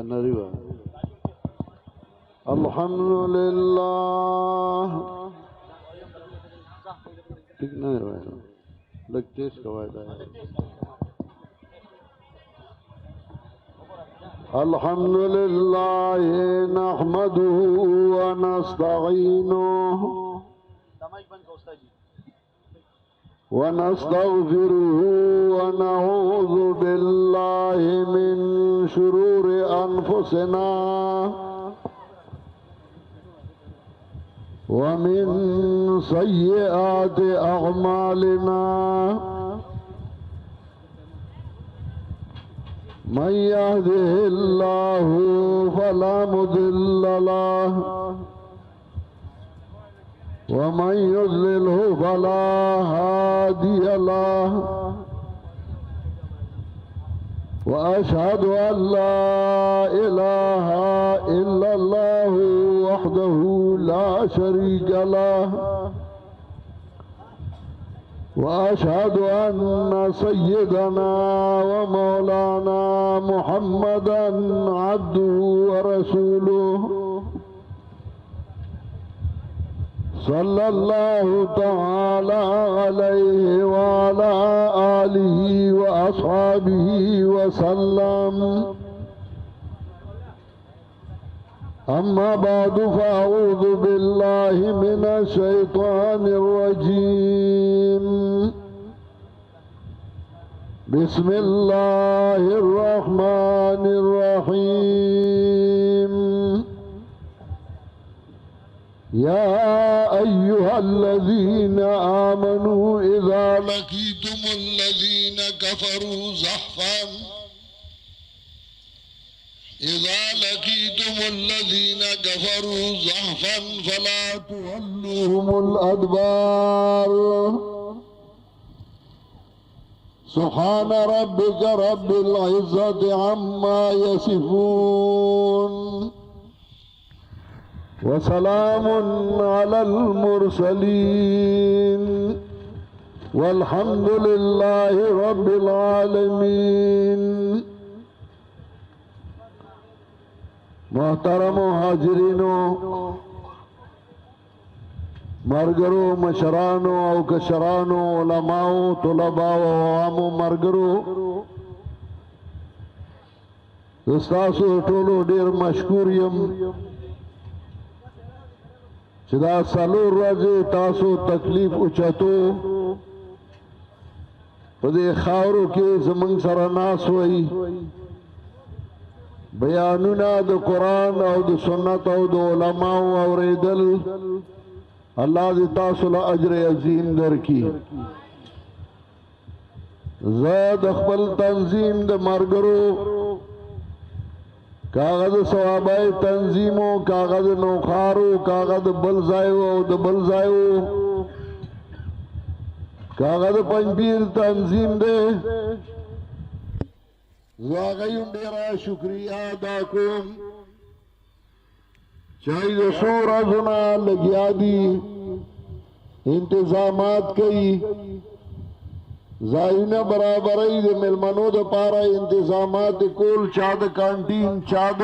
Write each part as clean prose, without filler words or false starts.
نریوا الحمدللہ ٹھیک نہیں ہے لگ تیز قواعد ہے الحمدللہ نحمده ونستعینه ونستغفره ونعوذ بالله من شرور أنفسنا ومن سيئات أعمالنا من يهده الله فلا مضل له ومن يضلله فلا هادي له وأشهد أن لا إله إلا الله وحده لا شريك له وأشهد أن سيدنا ومولانا محمدا عبده ورسوله صلى الله تعالى عليه وعلى آله وأصحابه وسلم أما بعد فأعوذ بالله من الشيطان الرجيم بسم الله الرحمن الرحيم يا أيها الذين آمنوا إذا لقيتم الذين كفروا زحفا فلا تولوهم الأدبار سبحان ربك رب العزة عما يصفون وسلام على المرسلين والحمد لله رب العالمين محترم حاضرینو مرګرو مشرانو او کشرانو علماو طلباو عوامو مرګرو تاسو ټولو ډیر مشکور یم چې دا څلور ورځې تاسو تکلیف اوچتو په دې خاورو کې زمونږ سره ناس وئ بیانونه د قرآن او د سنت او د علماو اوریدل الله دې تاسو له اجر عظیم درکړي زه د خپل تنظیم د مرګرو کاغذ ثوابای تنظیمو کاغذ نوخارو کاغذ بل ځایو او د بل ځایو کاغذ پنځپیر تنظیم دی زاغیم ډیره شکریہ ادا کوم چای د څو ورځو نه لګیا دي انتظامات کوي ځایونه برابرۍ د مېلمنو دپاره انتظامات کول چا د کانټین چا د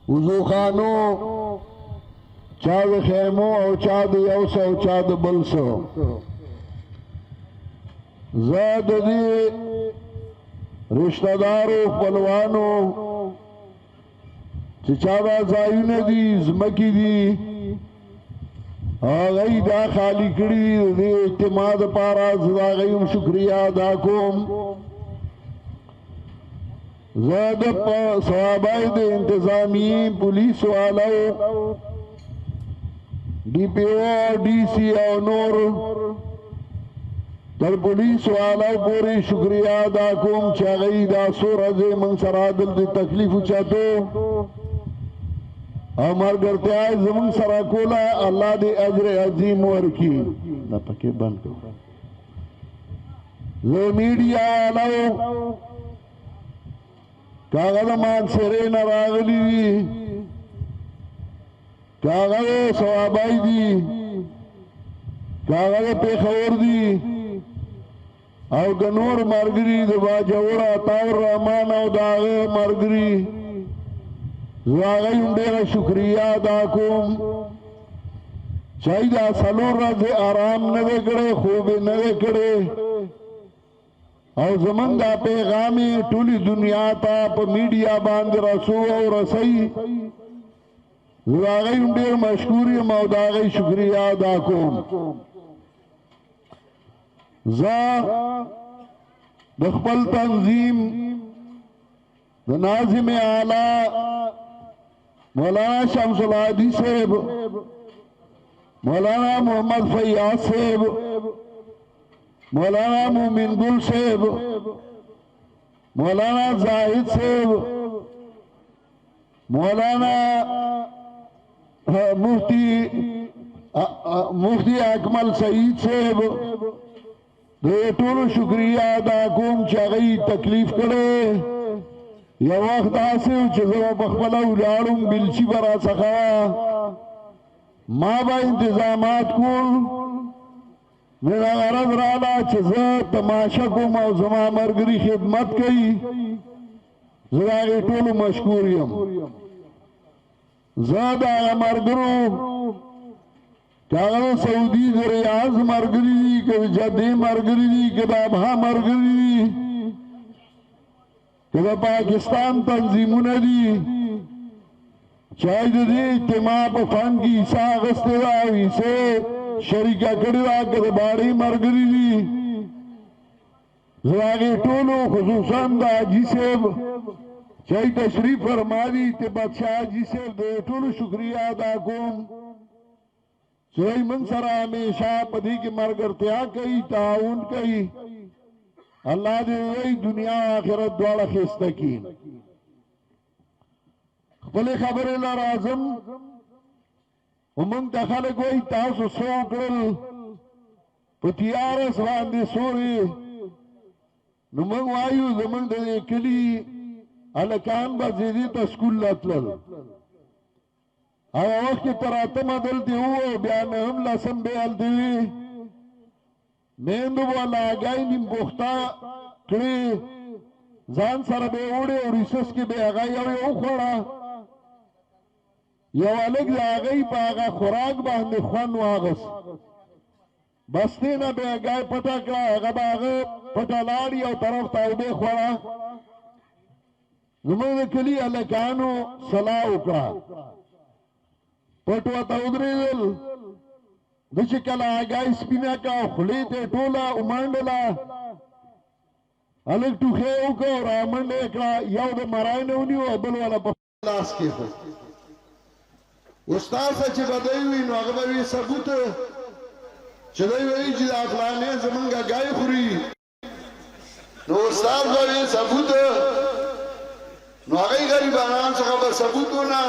وضوخانو چا د خیمو او چا د یو څه او چا د بل څه زه د دې رشتہ دارو خپلوانو چې چا دا ځایونه دي ځمکې دي هغوی دا خالی کړي د اجتماع دپاره زه د هغوی هم شکریه ادا کوم زه د ثوابای د انتظامیې پولیس والو ډي پي او ډي سي او نور تر پولیس والا پوری شکریہ ادا کوم چې هغوی دا څو ورځې موږ سره دلته تکلیف اوچتو او ملګرتیا یې زموږ سره کوله الله دې اجر عظیم ورکړي دا پکې بند کړو زه میډیا والو کاغه د مانسرې نه راغلي دي کاغه ثوابای دي کاغه پیښور دي او د نور مرګري د باجوړ عطاور رحمان او د هغه مرګري زه هغه هم ډېره شکریا ادا کوم چای دا څلور ورځې آرام نه دی کړی خوب یې نه دی کړی او زمونږ دا پیغام یې ټولې دنیا ته په میډیا باندې رسو او رسوي زه د هغې هم ډېر مشکور یم او د هغې شکریا ادا کوم زه د خپل تنظیم د ناظم اعلی مولانا شمس الهادي صاحب مولانا محمد فیاض صاحب مولانا مومن گل صاحب مولانا زاہد صاحب مولانا مفتی اکمل سعید صاحب دې ټولو شکریا ادا کوم چې هغوی تکلیف کړی یو وخت داسې و چې زه به پخپله ولاړم بلچي به راڅخه ما به انتظامات کول نن هغه ورځ راله چې زه تماشه کوم او زما ملګري خدمت کوي زه د هغې ټولو مشکور یم زه د هغه ملګرو که هغه د سعودي د ریاض ملګري دي که د جدې ملګري دي که د ابها ملګري دي که د پاکستان تنظیمونه دي چای د دې اجتماع په فن کې حصه اخیستې ده او حصې شریکه کړې ده که د باړې ملګري دي زه د هغې ټولو خصوصا د حاجي صاحب چای تشریف فرما دي تبت شاه حاجي صاحب د ټولو شکریا ادا کوم چې دوی موږ سره همیشه په دې کې ملګرتیا کوي تعاون کوي الله دې دوی دنیا او آخرت دواړه ښایسته کړي خپلې خبرې له راځم ومونږ ته خلک وایي تاسو څه وکړل په تیارس باندې سورې نو موږ وایو زمونږ د دې کلي هلکان به زیدې ته سکول له تلل هغه وخت کې تر اتمه دلته وو بیا نهم لسم به هلته وي میندو به لاګی نیم پوخته کړې ځان سره به یې وړې او ریسس کې به هغه یو یې وخوړه یو هلک د هغې په هغه خوراک باندې خوند واغست بس دې نه به یې ګای پټه کړه هغه به هغه پټه لاړ یو طرف ته اوبې خوړه زموږ د کلي هلکانو صلاح وکړه پټ ورته ودرېدل ده چې کله هګۍ سپینه کړه خولې ته یې ټوله ومنډله هلک ټوخی وکړه او رامنډه یې کړه یو د مرای نه ونیو او بل والا په لاس کېښود استاد چې به دی وي نو هغه به وي ثبوت چې دی وایي چې دا فلانې زمونږ هګۍ خوري نو استاد به وي ثبوت نو هغې غریبانان څخه به ثبوتونه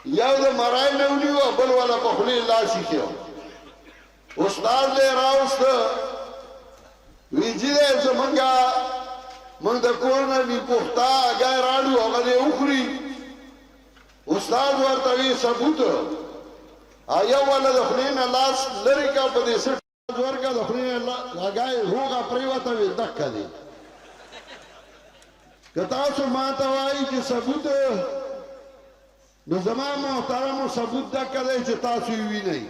یو د مرای نه ونیو او بل والا په خولې لاس ایښی استاد دی راوسته وی چې دی زمونږ د کور نه نیم پوخته هګۍ راړو هغه دې وخوري استاد ورته وی ثبوت یو والا د خولې نه لاس لرې کړه په دې سټ ورکړه د خولې نه هګۍ روغه پرېوته وي دقه دی که تاسو ما ته وایي چې ثبوت نو زما محترمو ثبوت دقه دی چې تاسو یې وینئ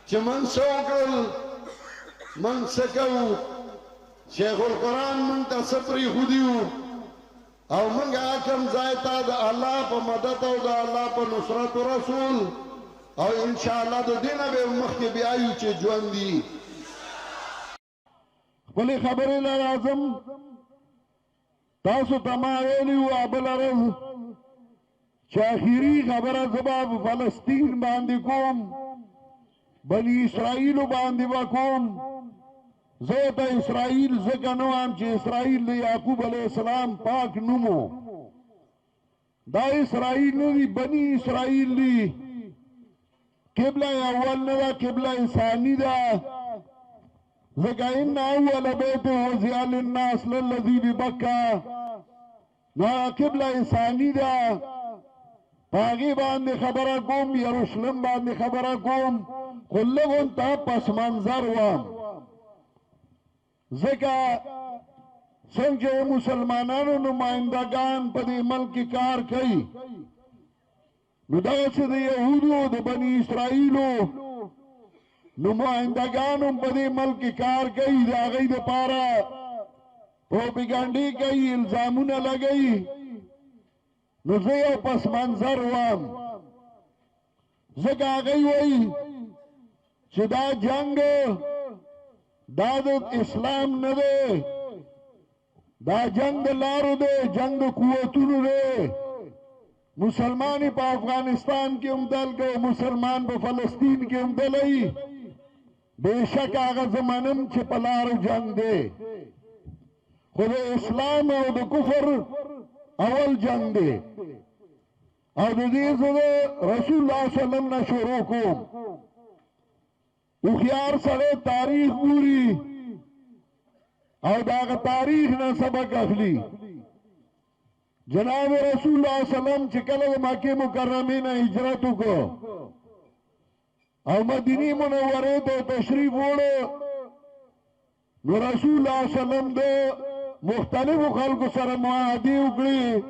چې موږ څه وکړل موږ څه کوو شیخ القرآن موږ ته څه پرېښودي وو او موږ حاکم ځای ته د الله په مدد او د الله په نصرت رسول او انشاءالله د دې نه به مخکې بیا یو چې ژوند دي خپلې خبرې له راځم تاسو ته ما ویلي وو بله ورځ چې اخري خبره زه به په فلسطین باندې کوم بني اسرائیلو باندې به کوم زه ته اسرائیل ځکه نه وایم چې اسرائیل د یعقوب علیه السلام پاک نومو دا اسرائیل نه دي بني اسرائیل دي قبله اول نه ده قبله ثاني ده ځکه ان اول بیت وضع للناس للذي ببکه نو قبله ثاني ده په هغې باندې خبره کوم یروشلم باندې خبره کوم خلقون تا پس منظر وام زکا سنچه مسلمانانو نمائندگان پا دی ملک کار کئی نو دا چه دی یهودو دا بنی اسرائیلو نمائندگانو پا دی ملک کار کئی دا غی دا پارا پروپیگنڈی کئی الزامون لگئی نو زیو پس منظر وام زکا غی وئی چه دا جنگ دا اسلام ندے دا جنگ لارو دے جنگ قوتونو دے مسلمانی پا افغانستان کی امدل گو مسلمان پا فلسطین کی امدل ای بے شک آغا زمانم چه پلارو جنگ دے خود اسلام او دا کفر اول جنگ دے او دا دیز دے رسول اللہ صلی اللہ علیہ وسلم نا شروع کو اخیار سڑے تاریخ پوری او داغ تاریخ نا سبق اخلی جناب رسول اللہ صلی اللہ علیہ وسلم چکل مکی مکرمین ہجرتو کو او مدینی منورے تو تشریف وڑو نو رسول اللہ صلی اللہ علیہ وسلم دو مختلف خلق سر معاہدی اکڑی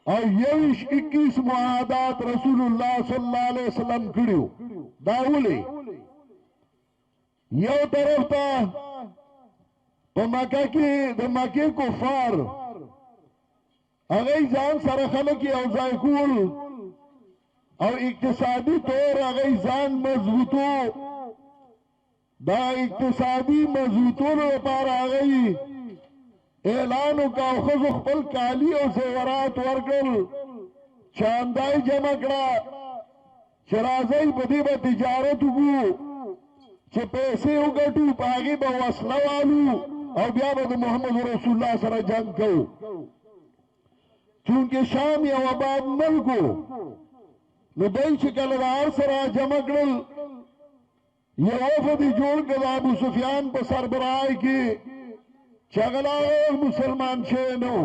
او یوش 21 معاہدات رسول اللہ صلی اللہ علیہ وسلم کڑیو داولی یو طرف تا پا مکہ کی دا مکہ کفار اگئی زان سر خلقی اوزائی کول او اقتصادی طور اگئی زان مضبوطو دا اقتصادی مضبوطو نو پار آگئی اعلانو کا خزو خپل کالی او زیورات ورکل چاندائی جمع کرا چرازائی بدی با تجارتو گو چه پیسے اگٹو پاگی با وصلوالو او بیا با دا محمد رسول اللہ سر جنگ کو چونکہ شام یا وباد ملکو نو دای چکل دار سرا جمع کرل یہ وفدی جوڑ کر ابو سفیان پا سربرائی کی چگلا مسلمان شینو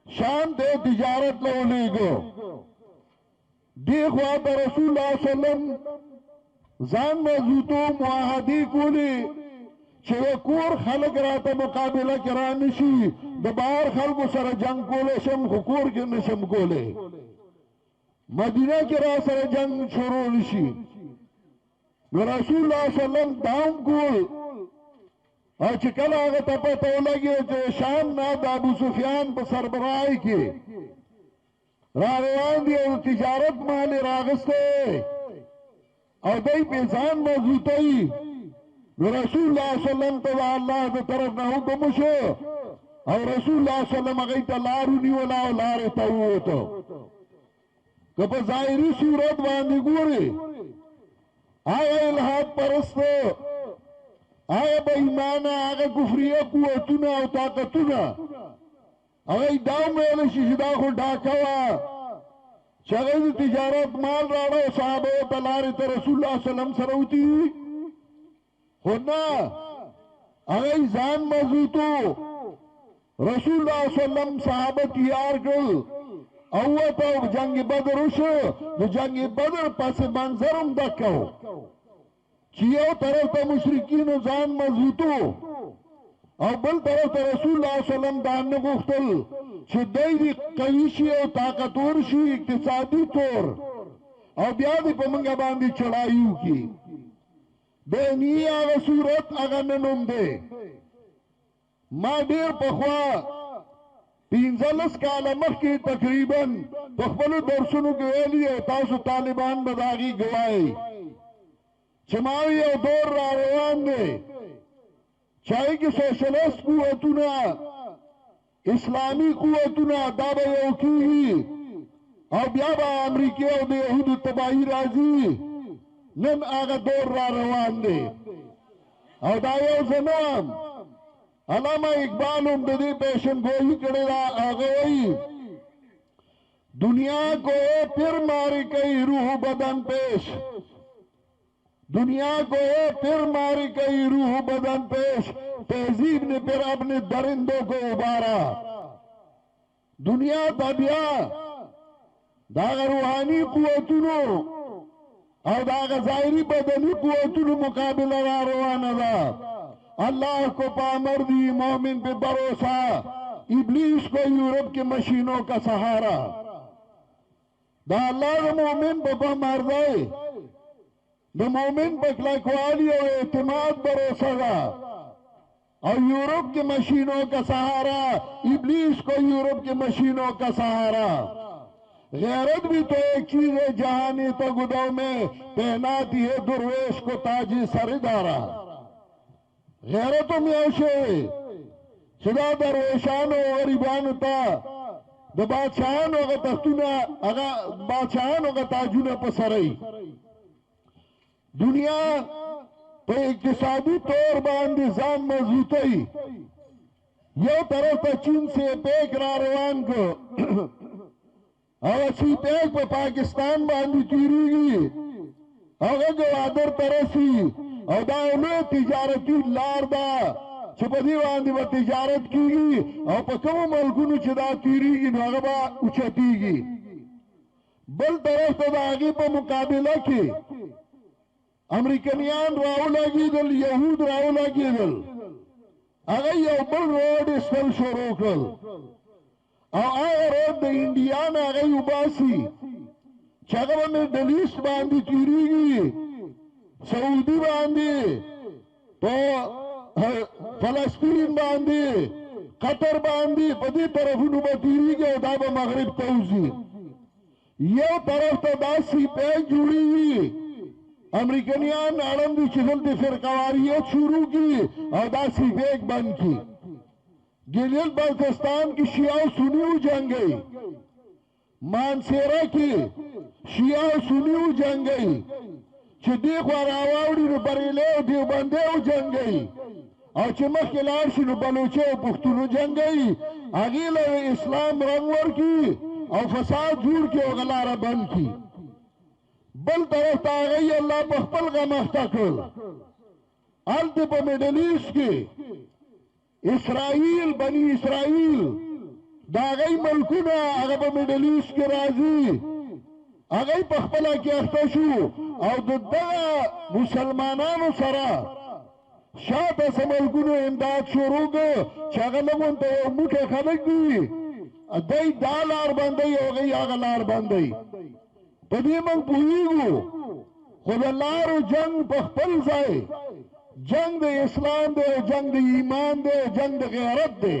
شام دے تجارت لو لے گو دیکھوا تا رسول اللہ صلی اللہ علیہ وسلم زان مضبوطو معاہدی کولی چھو کور خلق راتا مقابلہ کرانشی دبار خلق سر جنگ کولے شم خکور کے نشم کولے مدینہ کی را سر جنگ شروع نشی رسول اللہ صلی اللہ علیہ وسلم دام کول اور چکل آگا تپا تو لگے جو شام ناد ابو سفیان پا سربرائی کی راغوان دی اور تجارت مالی راغستے اور دی پیزان مضبوطی رسول اللہ صلی اللہ علیہ وسلم تو اللہ دا طرف نہ حکمشو اور رسول اللہ صلی اللہ علیہ وسلم اگیتا لارو نیولا و لارتا ہوتا کپا ظاہری صورت باندی گوری آیا الہاد پرست آیا با ایمانا آگا کفریہ قوتونا و طاقتونا آگا داو میلشی شدا خو ڈاکوا چگئی تجارت مال راڑا و صحابہ و تلارتا رسول اللہ صلی اللہ علیہ وسلم سروتی خودنا اگئی زان مضبوطو رسول اللہ صلی اللہ علیہ وسلم صحابہ تیار کل اوتا جنگ بدر شو جنگ بدر پس منظرم دکھو چیو طرف تا مشرکین زان مضبوطو او بل طرف تا رسول اللہ صلی اللہ علیہ وسلم دان نگوختل چھ دی قویشی او طاقتور شی اقتصادی طور او بیادی پا منگا باندی چڑائیو کی بینی آغا صورت آغا ننم دے ما دیر پخوا 15 کالا مخ کی تقریباً پخبلو درسنو گویلی ہے تاسو طالبان بداغی گوائی چماوی او دور را روان دے چاہی کی سوشلسٹ قوتونا اسلامی قوتونا دابا یوکی او بیابا امریکی او دے یہود تباہی رازی نن آگا دور را روان دے او دایو زمان علامہ اقبالم ددی پیشن گوئی کڑی را آگوئی دنیا کو پھر ماری کئی روح بدن پیش دنیا کو پھر ماری کئی روح بدن پیش تہذیب نے پھر اپنے درندوں کو ابارا دنیا دبیا داغ روحانی قوتنو او دا ظاهري بدني قوتونو مقابله را روانه ده. اللہ کو پامر دی مومن پہ بھروسہ، ابلیس کو یورپ کے مشینوں کا سہارا. دا اللہ دا مومن پہ پامر دے، دا مومن پہ کلکوالی اور اعتماد بھروسہ دا، اور یورپ کے مشینوں کا سہارا، ابلیس کو یورپ کے مشینوں کا سہارا. غیرت بھی تو ایک چیز ہے جہانی تو گدوں میں پہناتی ہے درویش کو تاجی سردارا. غیرتم یوشے صدا درویشانو غریبانو تا دا بادشاہانو اگا تختونا اگا بادشاہانو اگا تاجونا پسرائی. دنیا پہ اقتصادی طور باندی زان مضبوطی یو طرف تا چین سے پیک را روان کو اور اسی پیک پہ پاکستان باندی تیری گی اگا گوادر ترسی او دا انہوں تجارتی لار دا چپدی واندی با تجارت کی گی او پا کم ملکونو چی دا تیری گی نو اگا با اچھتی گی. بل طرف تا دا آگی پا مقابلہ کی امریکنیان راو لگی دل، یہود راو لگی دل، اگا یو بل روڈ اسفل شروع کل او آیا روڈ دا انڈیان اگا یو باسی چاگا با مڈل باندی تیری گی، سعودی باندی تو فلسطین باندی قطر باندی پدی طرفونو با تیری گی او دا با مغرب توزی. یو طرف تا دا سی پیک جوڑی گی امریکنیان آرم دی چگل دی فرقواریت شروع کی او دا سی پیک بند کی. گلیل بلتستان کی شیعہ سنیو جنگ گئی، مانسیرہ کی شیعہ سنیو جنگ گئی، چھ دیکھ وراواوڑی نو بریلے و دیوبندے و جنگ گئی، اور چھ مخلارشی نو بلوچے و پختونو جنگ گئی. اگیل اسلام رنگور کی اور فساد جوڑ کے غلارہ بند کی. بل طرف تا گئی اللہ بخپل کا مختقل آلتے پا میڈل ایسٹ کی اسرائیل، بنی اسرائیل دا گئی ملکونا اگا پا میڈل ایسٹ کی رازی اگئی پخپلا کی اختشو او دا مسلمانانو سرا شاعت ایسا ملکونو امداد شروع گو چاگا لگون تا یو موٹے خلق دی دای دا لار بندی او گئی آگا لار بندی. پدی من پوئیگو خود اللہ رو جنگ پخپل زائے، جنگ دے اسلام دے، جنگ دے ایمان دے، جنگ دے غیرت دے.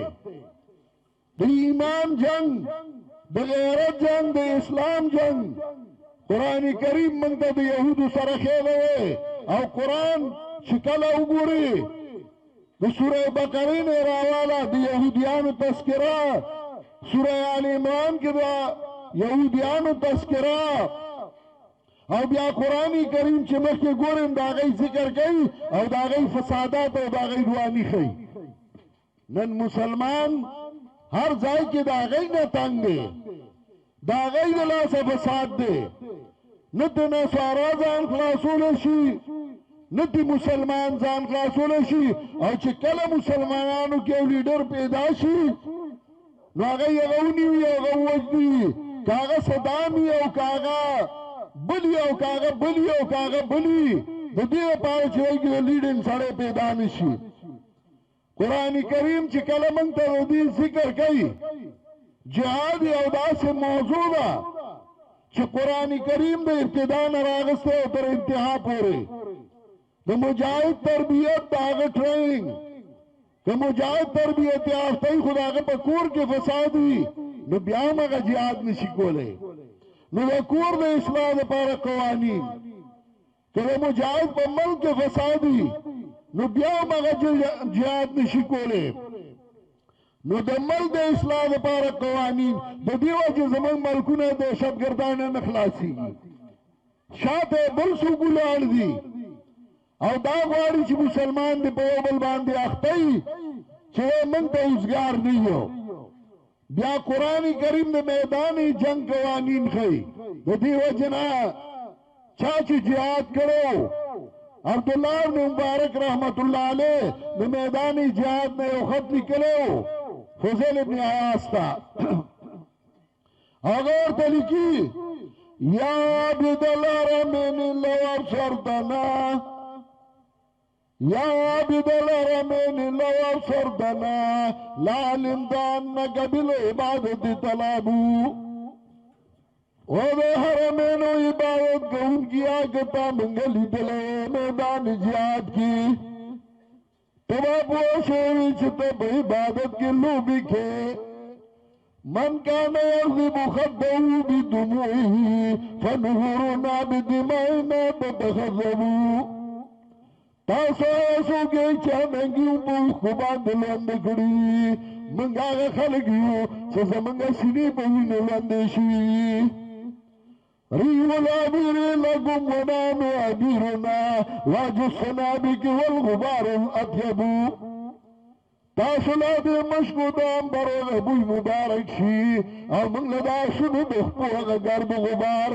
دے ایمان جنگ، دے غیرت جنگ، دے اسلام جنگ. قرآن کریم منگتا دے یہود سرخیلے او قرآن شکل او گوری دے سورہ بقرین راوالا دے یہودیان تذکرہ، سورہ آل عمران کی دا یہودیانو تذکرہ او بیا قرآنی کریم چمک کے گورم دا غی ذکر گئی او دا غی فسادات او دا غی روانی خی. نن مسلمان ہر ځای کی دا غی نا تنگ دے، دا غی دلا سا فساد دے، نتی نسوارا زان خلاصول شی، نتی مسلمان زان خلاصول شی. او چکل مسلمانانو کے لیڈر پیدا شی نو آگا یغونی وی آگا وجدی کاغا صدامی او کاغا بلی او کاغا بلی او کاغا بلی دو دیو پاو چوئی کی لیڈن ساڑے پیدا نشی. قرآن کریم چی کلمنگ تا دی ذکر کئی جہاد او دا سے موضوع دا چی قرآن کریم دا ابتدا نراغستے او تر انتہا پورے دا مجاہد تربیت دا آگا ٹریننگ کہ مجاہد تربیت یافتہی خدا کا پکور کے فسادی نو بیام اگا جہاد نشی کولے نو کور دے اصلاح دے پارا قوانین کہ مجاہد پا ملک کے فسادی نو بیام اگا جہاد نشی کولے نو دا ملک دے اصلاح دے پارا قوانین دا دیوہ جو زمان ملکونا دے شبگردان نخلاسی شاعت بل سو گلال دی او دا غواری چی مسلمان دی پوبل باندی اختی چی من تا ازگار نیو. بیا قرآن کریم دی میدانی جنگ قوانین خی دی وجنا چاچی جہاد کرو. عبداللہ بن مبارک رحمت اللہ علیہ دی میدانی جہاد نے خط نکلو فضل ابن عیاض تا اگر تلکی یا عابد الحرمین لو ابصرتنا یا عابد الحرمین لو ابصرتنا لعلمت انک بالعبادت طلبو او دے حرمین و عبادت کو ان کی آگتا منگلی دلے میدان جہاد کی تبا پوشوی چھتب عبادت کے لوبی کے من کان یغضب خده بدموعه فنهرنا بدمائنا تتخذبو تاسو ایسو گئی چاننگیو بوخ کو باندل اندکڑی منگا آغا خلقیو سزا منگا سینی بوین الاندشی ریو العبیر لکم ونانو عبیرنا واجو السنابک والغبار الاطیبو تاسو لا دې مشکو دام بروغ بوی مبارک شي او موږ له دا شنو د خپو هغه ګرد غبار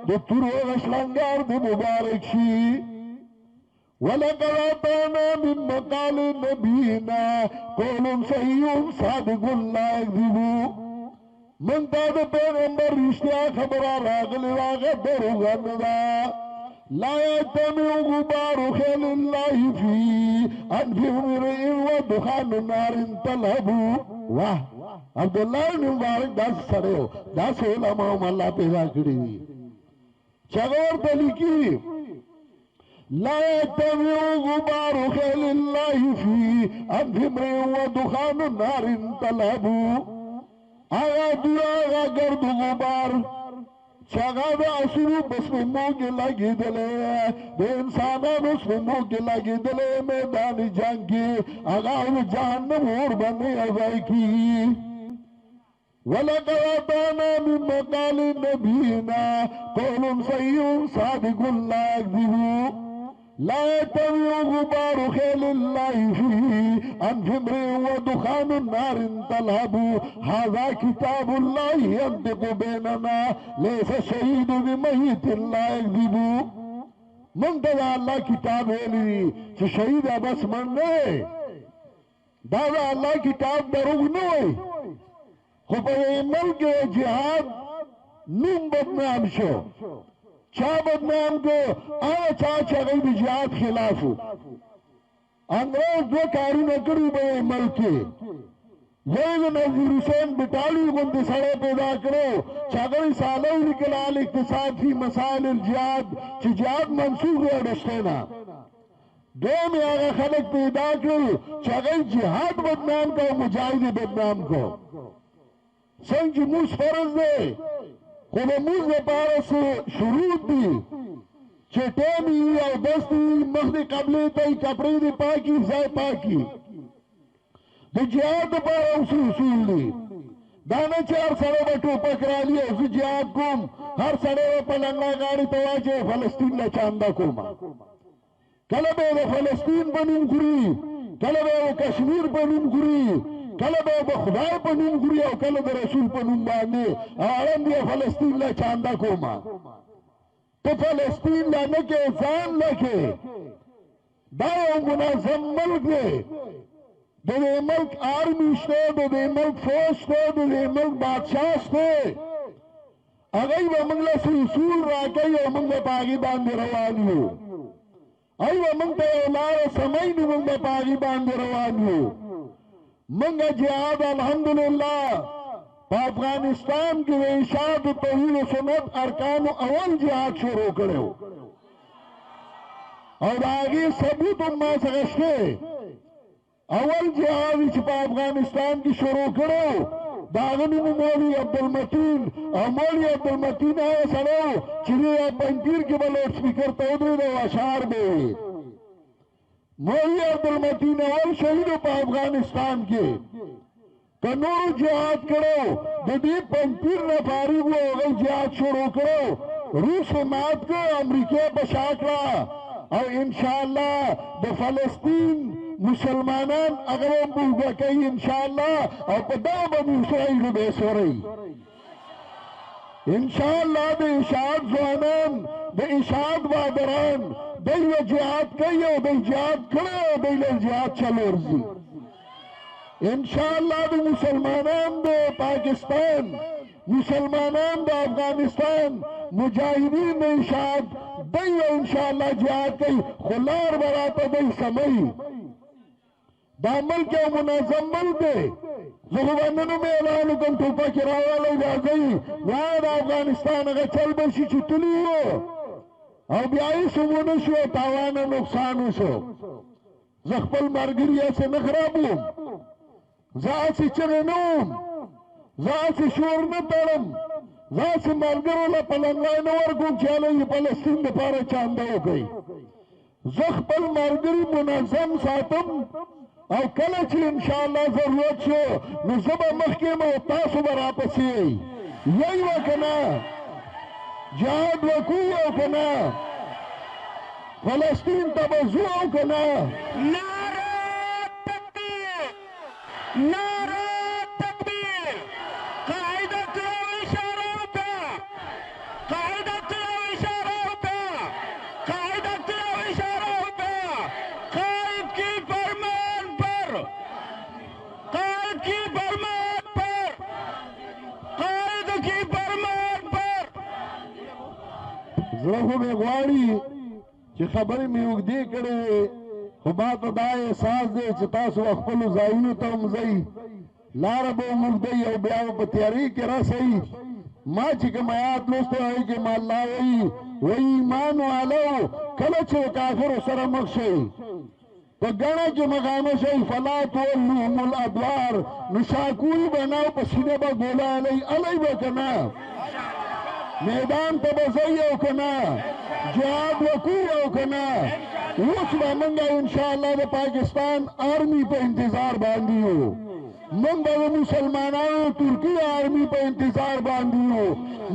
د تورو هغه شلنګار دې مبارک شي ولقد اتانا من مقال نبينا قول صحيح صادق لا يكذب من دا د پیغمبر رښتیا خبره راغلی هغه دروغ نه ده لا يجتمع غبار خيل الله في أنف امرئ ودخان نار تلهبو واہ عبداللہ بن مبارک داس سڑے ہو داس علماء اللہ پیدا کری دی چغور تلیکی لا يجتمع غبار خيل الله في أنف امرئ ودخان نار تلهبو آغا دورا آغا گرد غبار چاگا دا اسرو بس میں موگی لگی دلے دے انسانان اس میں موگی لگی دلے میدان جنگ کی آگا جہنم اور بنے ازائی کی وَلَقَدْ أَتَانَا مِن مَقَالِ نَبِيِّنَا قَوْلٌ صَحِيحٌ صَادِقٌ لَا يَكْذِبُ لا يجتمع غبار خيل الله فيه أنف امرئ ودخان نار تلهب هذا كتاب الله ينطق بيننا ليس الشهيد بميت لا يكذب من دا اللہ کتاب ویلی چه شهید بس من نه دا اللہ کتاب دروغ نه وی خو په ملک جهاد نوم بدنام شو چا بدنام کو آنا چا غیب جہاد خلافو انگریز دو کاری نکری بے ملکی یہی نظیر حسین بٹالی گندی سڑے پیدا کرو چاگری سالو نکلال اقتصاد فی مسائل الجہاد چی جہاد منصوب ہے رشتینا دو میں آگا خلق پیدا کرو چاگری جہاد بدنام کو مجاہد بدنام کو سنگ موس فرض دے خود موز دے پارا سے شروط دی چٹیمی او دستی مخد قبلی تای کپڑی دی پاکی زای پاکی دی جہاد دی پارا اصول دی دانا چار سڑے با ٹوپا کرا لیا اسی جہاد کم ہر سڑے با پلنگا گاڑی تواجے فلسطین لا چاندہ کما کلبے دا فلسطین بنیم گری کلبے دا کشمیر بنیم گری کلبے با خدای پنوم گری او کلب رسول پنوم باندے آرم دیا فلسطین لا چاندہ کوما تو فلسطین لا نکے زان لکے دائیو منظم ملک دے دے ملک آرمی شتے دے ملک فوج شتے دے ملک بادشاہ شتے اگئی با منگلہ سے اصول راکئی او منگلہ پاگی باندے روانیو ای با منگلہ اولار سمینی منگلہ پاگی باندے روانیو منگا جہاد الحمدللہ پا افغانستان کی اشاعت توحید و سنت ارکان اول جہاد شروع کرے ہو اور آگے ثبوت اما سگشتے اول جہاد پا افغانستان کی شروع کرے ہو داغنی مولی عبدالمتین اور مولی عبدالمتین آئے سڑو چلی پنپیر کے بلوٹ سپیکر تودری دو اشار بے مولی عبدالمتین اول شہیدوں پا افغانستان کے کنور جہاد کرو دی پنپیر نفاری کو اگر جہاد شروع کرو روس مات کو امریکہ بشاکرا اور انشاءاللہ دا فلسطین مسلمانان اگر ہم بلگا کئی انشاءاللہ اور پدا بنی اسرائیل کو بے سو رہی انشاءاللہ دا اشاعت زوانان دا اشاعت بادران دی جہاد کئی او دی جہاد کرے او دی جہاد چلو رزی انشاءاللہ دی مسلمانان دے پاکستان مسلمانان د افغانستان مجاهدین د اشاعت دی انشاءاللہ جهاد کوي خو لار به راته دی سموي دا ملک یو منظم ملک دی زه خو به نن هم اعلان وکړم ټوپک یې راوالی راځئ بیا د افغانستان هغه چل به شي چې تلي وو او بیا هېڅ ونه شو تاوان او نقصان وشو زه خپل ملګري هسې نه خرابوم زه هسې چغې نه وم زه هسې شور نه تړم زه هسې ملګرو له پلنګای نه ورکوم چې هلئ د فلسطین دپاره چانده وکړئ زه خپل ملګري منظم ساتم او کله چې انشاءالله ضرورت شو نو زه به مخکې یم او تاسو به راپسې یی وه که نه جهاد وکړو او که نه فلسطین ته به ځو او که نه نعره تکبیر نعره تکبیر قاعدت رو اشاره وکړه قاعدت رو اشاره وکړه قاعدت رو اشاره وکړه قائد کی فرمان پر قائد کی فرمان پر قائد کی فرمان پر زړه خو مې غواړي چې خبرې مې اوږدې کړې وې خو ما ته دا احساس دی چې تاسو خپلو ځایونو ته هم ځئ لاره به هم اوږدئ او بیا به په تیارۍ کې رسئ ما چې کوم آیات لوستی هغې کې ما الله وایي ایمان والو کله چې کافرو سره مخ شئ په ګڼه کې مخامخ شئ فلا تولوهم الادبار نو شاکوی به نه او په سینه به ګوله هلئ به که نه میدان ته به ځئ او که نه جهاد وکړو او که نه اوس به موږ انشاءالله د پاکستان آرمي په انتظار باندې یو موږ به د مسلمانانو ترکی آرمي په انتظار باندې یو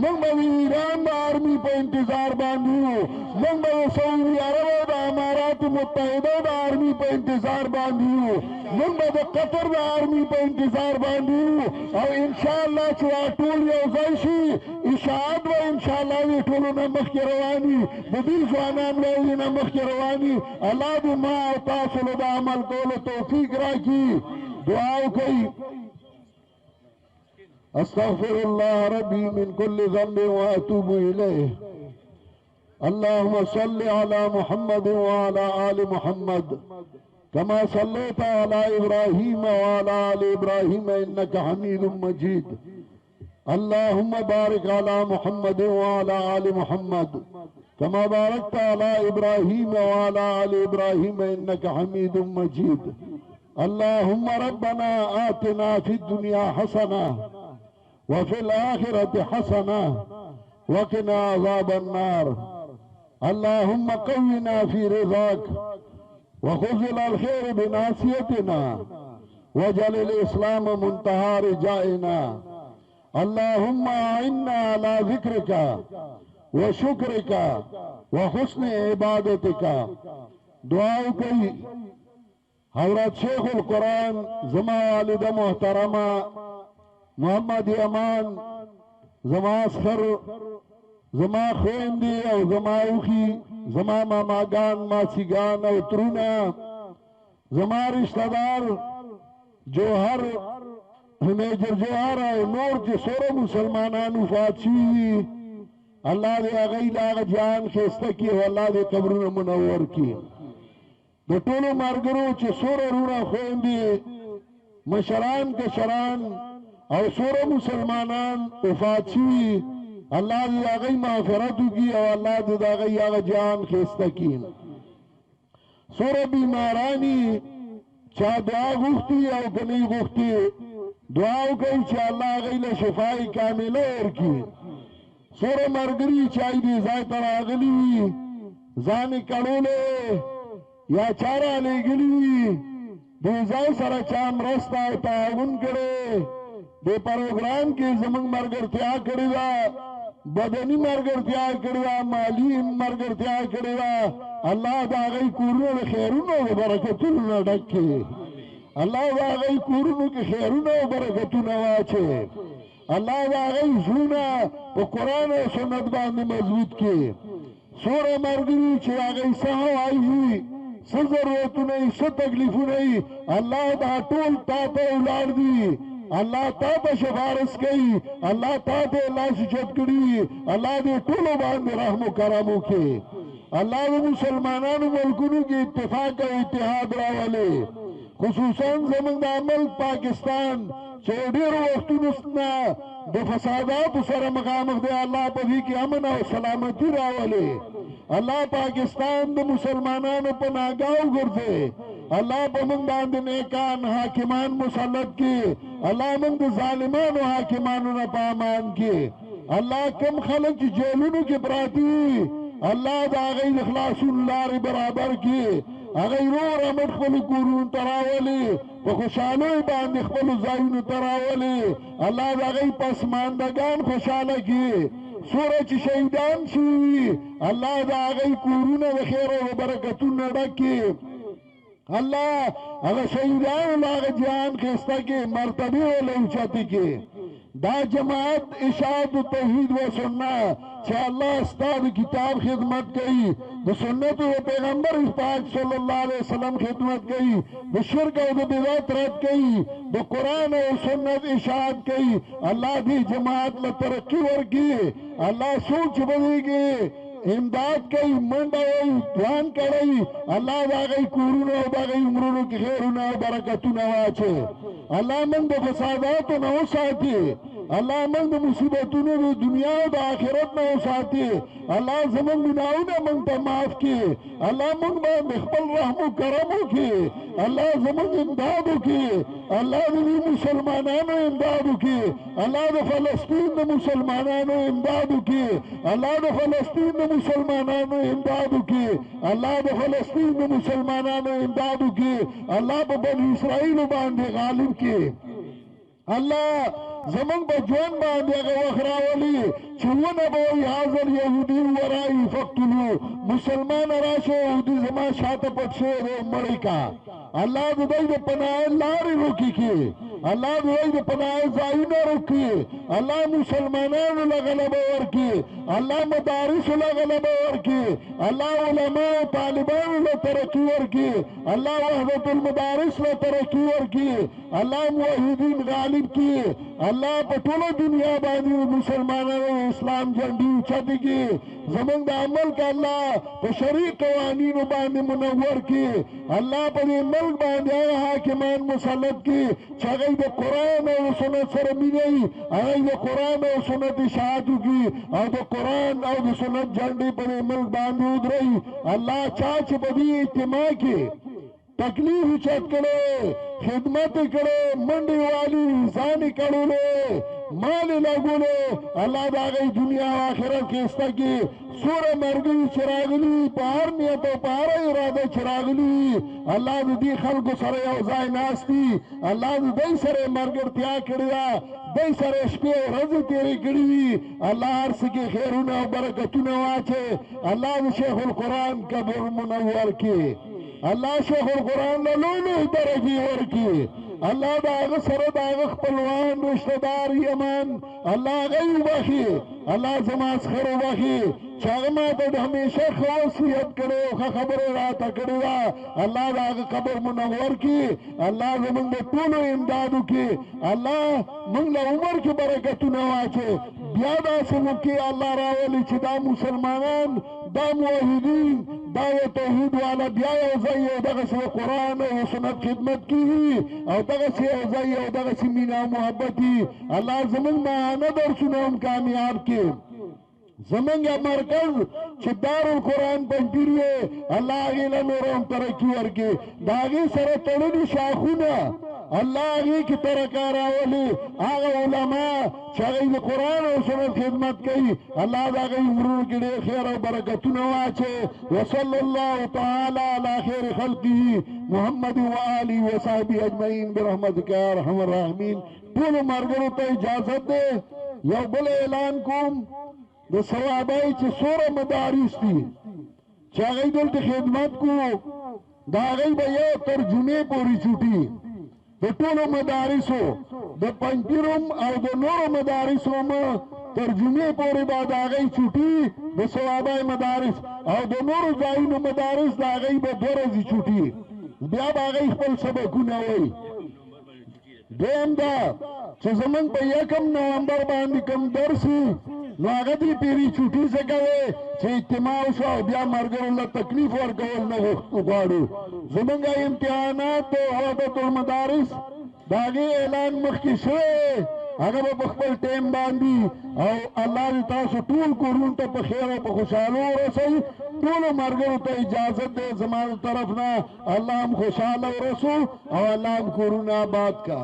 موږ به د ایران د آرمي په انتظار باندې یو موږ به د سعودي عرب او د اماراتو متحده د آرمي په انتظار باندې یو موږ به د قطر د آرمي په انتظار باندې یو او انشاءالله چې دا ټول یو ځای شي اشاعت به انشاءالله د ټولو نه مخکې رواني د دې ځوانان له نه مخکې رواني الله دې ما او تاسو له د عمل کولو توفیق راکړي دعا وکړئ استغفر الله ربي من كل ذنب واتوب اليه اللهم صل على محمد وعلى ال محمد كما صليت على ابراهيم وعلى ال ابراهيم انك حميد مجيد اللهم بارك على محمد وعلى ال محمد كما باركت على ابراهيم وعلى ال ابراهيم انك حميد مجيد اللهم ربنا آتنا في الدنيا حسنة وفي الآخرة حسنة وقنا عذاب النار اللهم قونا في رضاك وخذل الخير بناصيتنا واجعل الإسلام منتهى رجائنا اللهم أعنا على ذكرك وشكرك وحسن عبادتك دعاؤك حضرت شیخ القرآن زما والدہ محترمہ محمد امان زما اسخر زما خویندی او زما اوخی زما ماماگان ماسیگان او ترونا زما رشتہ دار جوہر میجر جوہر او نور چی سورو مسلمانان وفات شوی اللہ دے اغیل آغا جان خیستا کی او اللہ دے قبرون منور کی د ټولو مارګرو چې سوره رونه خويندې مشران کشران او سوره مسلمانان وفات شوي الله دې هغه مغفرت وکړي او الله دې هغه هغه جان خسته کړي سوره بیمارانی چا دعا غوښتي او کني غوښتي دعا وکړي چې الله هغه له شفای کامله ورکړي سوره مرګري چې دې ځای ته راغلي وي ځان کړولې یا چارا لګلی وي د ځای سره چا مرسته او تعاون کړي د پروګرام کې زمونږ مرګرتیا کړې ده بدني مرګرتیا کړې ده مالی مرګرتیا کړې ده الله د هغې کورونو د خیرونو او برکتونو نه ډک کړي الله د هغې کورونو کې خیرونه او برکتونه واچي الله د هغې زړونه په قرآن او سنت باندې مضبوط کړي سوره مرګري چې هغې څه هوایي وي څه ضرورتونه یې څه تکلیفونه یې الله دا ټول تا ته ولاړ دي الله تا ته شفارس کوي الله تا ته لاس چت کړي الله دې ټولو باندې رحم و کرم وکړي الله د مسلمانانو ملکونو کې اتفاق او اتحاد راولي خصوصا زمونږ د ملک پاکستان چې ډېرو وختونو نه د فساداتو سره مخامخ دی الله په دې کې امن او سلامتي راولي الله پاکستان د مسلمانانو په ناګاو ګرځي الله په موږ باندې نیکان حاکمان مسلط کړي الله موږ د ظالمانو حاکمانو نه په امان کړي الله کم خلک چې جیلونو کې پراته الله دا غي اخلاصون لارې برابر کړي هغه ورو رمټ خپل کورونو ته راولي په خوشحالۍ باندې خپل ځایونو ته راولي الله دا غي پسماندگان خوشاله کړي سوره چې شهیدان شي الله دا غي کورونه د خیر او برکتونو ډک کړي الله هغه شهیدان هغه جان خسته کې مرتبه ول اوچتي کې دا جماعت اشاعت توحید و سنت چې الله ستاسو کتاب خدمت کوي د سنت او پیغمبر پاک صلی الله علیه وسلم خدمت کوي د شرک او د بدعت رد کوي د قران او سنت اشاعت کوي الله دې جماعت له ترقی ورکړي الله سوچ بويږي امداد کوي منډه وي ځان کوي الله دا غي کورونه او دا غي عمرونو کې خیرونه او برکتونه واچي الله من د فساداتو نه وساتي الله من د مصیبتونو د دنیا او د آخرت نه وساتي الله زموږ ګناهونه موږ ته معاف کړي الله موږ باندې خپل رحم او کرم وکړي الله زموږ امداد وکړي الله د مسلمانانو امداد وکړي الله د فلسطین د مسلمانانو امداد وکړي الله د فلسطین د مسلمانانو امداد وکړي الله د فلسطین د مسلمانانو امداد وکړي الله په بني اسرائیل باندې غالب کړي الله زمون په ژوند باندې هغه وخت راولي چې ونه به وي حاضر یهودي ورایي فقتلو مسلمان راشه یهودي زما شاته پټ شوی دی مړی کا الله د دوی د پناه لارې روکي کړي الله د دوی د پناه ځایونه روکي الله مسلمانانو له غلبه ورکړي الله مدارس له غلبه ورکړي الله علما او طالبانو له ترقي ورکړي الله وحدت المدارس له ترقي ورکړي الله موحدین غالب کړي الله په ټوله دنیا باندې مسلمانانو اسلام جنډي اوچتي کړي زمونږ د عمل کا الله په شرعي قوانینو باندې منور کړي الله په دې ملک باندې هغه حاکمان مسلط کړي چې هغه د قرآن او سنت سره مینه هغه د قرآن او سنت اشاعت وکړي او د قرآن او د سنت جنډې په دې ملک باندې ودروي الله چا چې په دې اجتماع کې تکلیف چت کړي خدمت کړي منډي والی ځان کړي مال لګولو الله دا غي دنیا او آخرت کې استګي سوره مرګي چراغلی بهر نیت او بهر اراده چراغلی الله دې خلکو سره یو ځای ناشتي الله دې سره مرګرتیا کړی دې سره شپه او ورځې تیرې کړې الله هر څه کې خیرونه او برکتونه واچي الله شیخ القرآن قبر منور کړي الله شیخ القرآن له لولو درجه ورکړي الله دا سره دا خپلوان رشتہ دار یمن الله غي وبخي الله زما خیر وبخي چې ما ته همیشه خوصیت کړو خبره راته کړو الله دا قبر منور کړي الله زموږ ټول امداد وکړي الله موږ له عمر کې برکتونه واچي بیا دا سمکه الله راولي چې دا مسلمانان دا موحدین دا توحید والا بیا یو ځای دغه قرآن او سنت خدمت کوي او دغه ځای او دغه مینا محبت الله زموږ معنا درسونه هم کامیاب کړي زمونږ مرکز چې دارالقرآن پنځپیر الله هغې له نور هم ترقي ورکړي د هغې سره تړلي شاخونه الله هغې کې ترقه راولي هغه علما چې هغې د قرآن او سنت خدمت کوي الله د هغې عمرونو کې ډېر خیر او برکتونه واچي وصلی الله تعالی علی خیر خلقه محمد و آله و صحبه اجمعین برحمتک یا ارحم الراحمین ټولو ملګرو ته اجازت دی یو بل اعلان کوم د ثوابای چې سوره مدارس دي چې هغه دلته خدمت کو دا هغه به یو ترجمه پوری چوټي د ټولو مدارسو د پنځیرم او د نورو مدارسو ترجمه پوری بعد هغه چوټي د ثوابای مدارس او د نورو ځایونو مدارس دا هغه به درځي چوټي بیا هغه خپل سبقونه وایي دیم دا چې زمونږ په 1 نومبر باندې کوم درس نو هغه دې تیری چوټي څه کوي چې اجتماع وشو او بیا ملګرو له تکلیف ورکول نه غواړو زمونږ امتحانات د وحدت المدارس د هغې اعلان مخکې شوی هغه به په خپل ټایم باندې او الله دې تاسو ټول کورونو ته په خیر او په خوشحالو ورسوي ټولو ملګرو ته اجازت دی زما د طرف نه الله هم خوشحاله ورسو او الله هم کورونه آباد کا